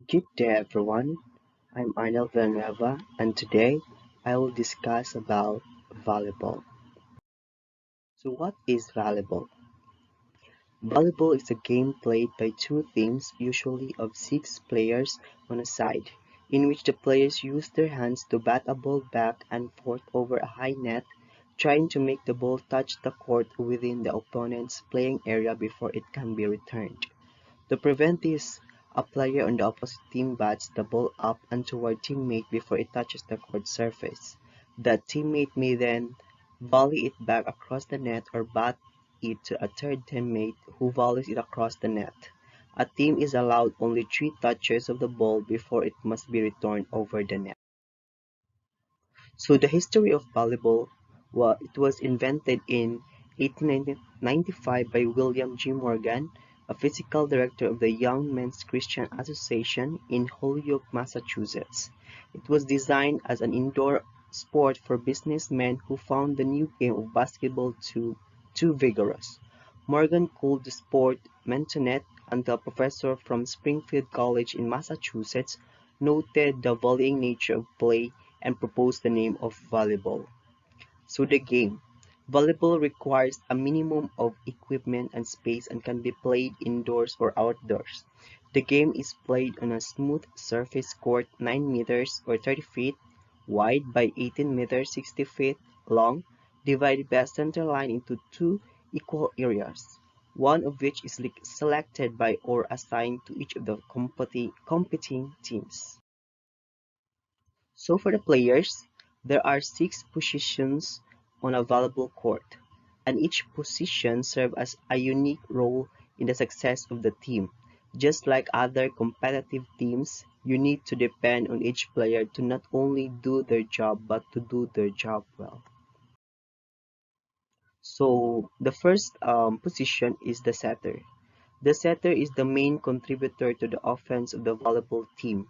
Good day everyone, I'm Arnil Villanueva and today I will discuss about volleyball. So what is volleyball? Volleyball is a game played by two teams, usually of six players on a side, in which the players use their hands to bat a ball back and forth over a high net, trying to make the ball touch the court within the opponent's playing area before it can be returned. To prevent this, a player on the opposite team bats the ball up and toward teammate before it touches the court surface. That teammate may then volley it back across the net or bat it to a third teammate who volleys it across the net. A team is allowed only three touches of the ball before it must be returned over the net. So the history of volleyball, well, it was invented in 1895 by William G. Morgan, a physical director of the Young Men's Christian Association in Holyoke, Massachusetts. It was designed as an indoor sport for businessmen who found the new game of basketball too vigorous. Morgan called the sport Mentonet until a professor from Springfield College in Massachusetts noted the volleying nature of play and proposed the name of volleyball. So the game. Volleyball requires a minimum of equipment and space and can be played indoors or outdoors. The game is played on a smooth surface court 9 meters or 30 feet wide by 18 meters 60 feet long, divided by a center line into two equal areas, one of which is selected by or assigned to each of the competing teams. So for the players, there are six positions on a volleyball court, and each position serves as a unique role in the success of the team. Just like other competitive teams, you need to depend on each player to not only do their job but to do their job well. So the first position is the setter. The setter is the main contributor to the offense of the volleyball team.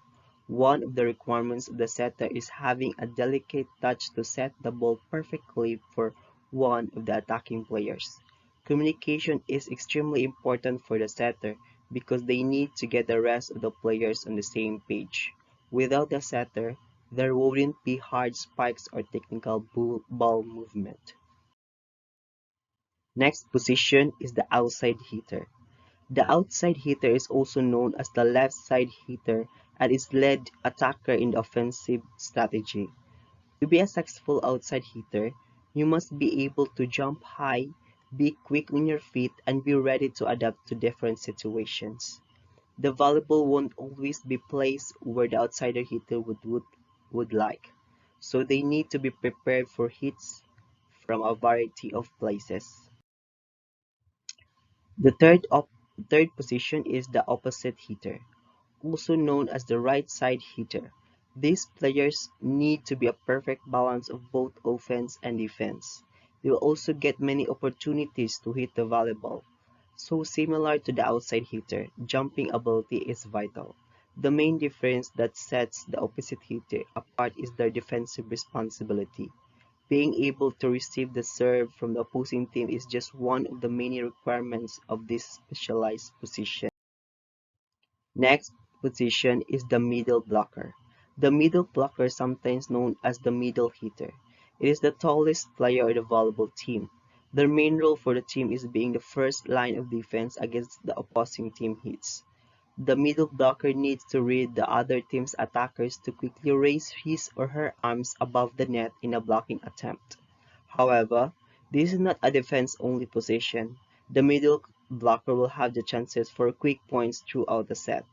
One of the requirements of the setter is having a delicate touch to set the ball perfectly for one of the attacking players. Communication is extremely important for the setter because they need to get the rest of the players on the same page. Without the setter, there wouldn't be hard spikes or technical ball movement. Next position is the outside hitter. The outside hitter is also known as the left side hitter and is lead attacker in the offensive strategy. To be a successful outside hitter, you must be able to jump high, be quick on your feet, and be ready to adapt to different situations. The volleyball won't always be placed where the outsider hitter would like, so they need to be prepared for hits from a variety of places. The third position is the opposite hitter, also known as the right side hitter. These players need to be a perfect balance of both offense and defense. They will also get many opportunities to hit the volleyball. So similar to the outside hitter, jumping ability is vital. The main difference that sets the opposite hitter apart is their defensive responsibility. Being able to receive the serve from the opposing team is just one of the many requirements of this specialized position. Next position is the middle blocker. The middle blocker, sometimes known as the middle hitter. It is the tallest player of the volleyball team. Their main role for the team is being the first line of defense against the opposing team hits. The middle blocker needs to read the other team's attackers to quickly raise his or her arms above the net in a blocking attempt. However, this is not a defense-only position. The middle blocker will have the chances for quick points throughout the set.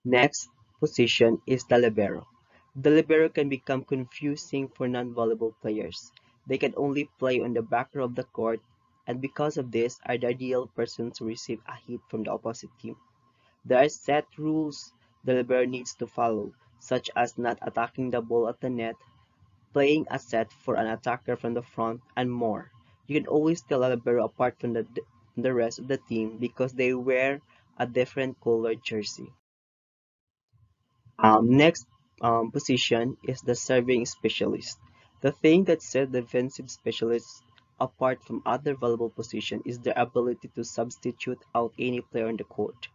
Next position is the libero. The libero can become confusing for non-volleyball players. They can only play on the back row of the court, and because of this, are the ideal person to receive a hit from the opposite team. There are set rules the libero needs to follow, such as not attacking the ball at the net, playing a set for an attacker from the front, and more. You can always tell a libero apart from the rest of the team because they wear a different colored jersey. Next position is the serving specialist. The thing that sets defensive specialists apart from other valuable positions is their ability to substitute out any player on the court.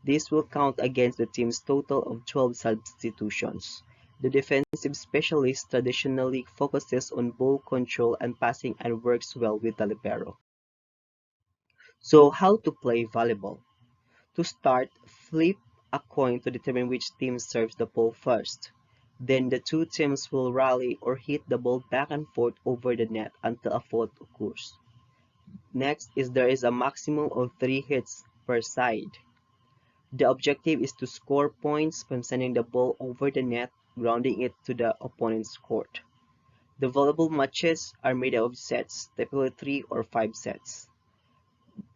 This will count against the team's total of 12 substitutions. The defensive specialist traditionally focuses on ball control and passing and works well with the libero. So how to play volleyball? To start, flip a coin to determine which team serves the ball first. Then the two teams will rally or hit the ball back and forth over the net until a fault occurs. Next is there is a maximum of 3 hits per side. The objective is to score points from sending the ball over the net, grounding it to the opponent's court. The volleyball matches are made up of sets, typically 3 or 5 sets.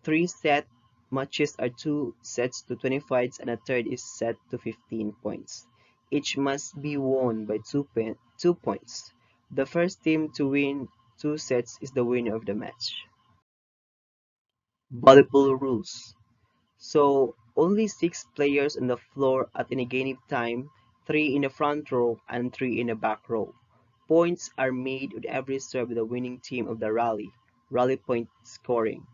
3-set matches are 2 sets to 20 points and a third is set to 15 points. Each must be won by 2 points. The first team to win 2 sets is the winner of the match. Volleyball rules. So, only 6 players on the floor at any given time, 3 in the front row and 3 in the back row. Points are made on every serve of the winning team of the rally. Rally point scoring.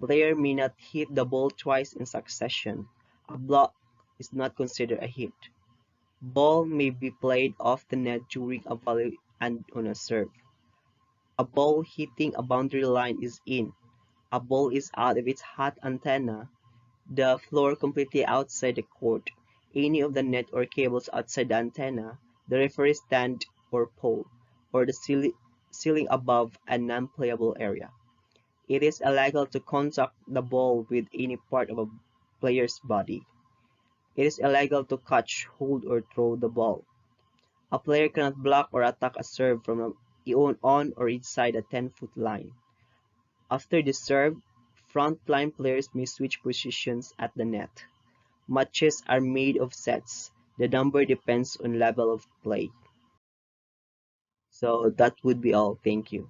Player may not hit the ball twice in succession. A block is not considered a hit. Ball may be played off the net during a volley and on a serve. A ball hitting a boundary line is in. A ball is out of its hot antenna. The floor completely outside the court. Any of the net or cables outside the antenna, the referee stand or pole, or the ceiling above a non-playable area. It is illegal to contact the ball with any part of a player's body. It is illegal to catch, hold, or throw the ball. A player cannot block or attack a serve from on or inside a 10-foot line. After the serve, front-line players may switch positions at the net. Matches are made of sets. The number depends on level of play. So that would be all. Thank you.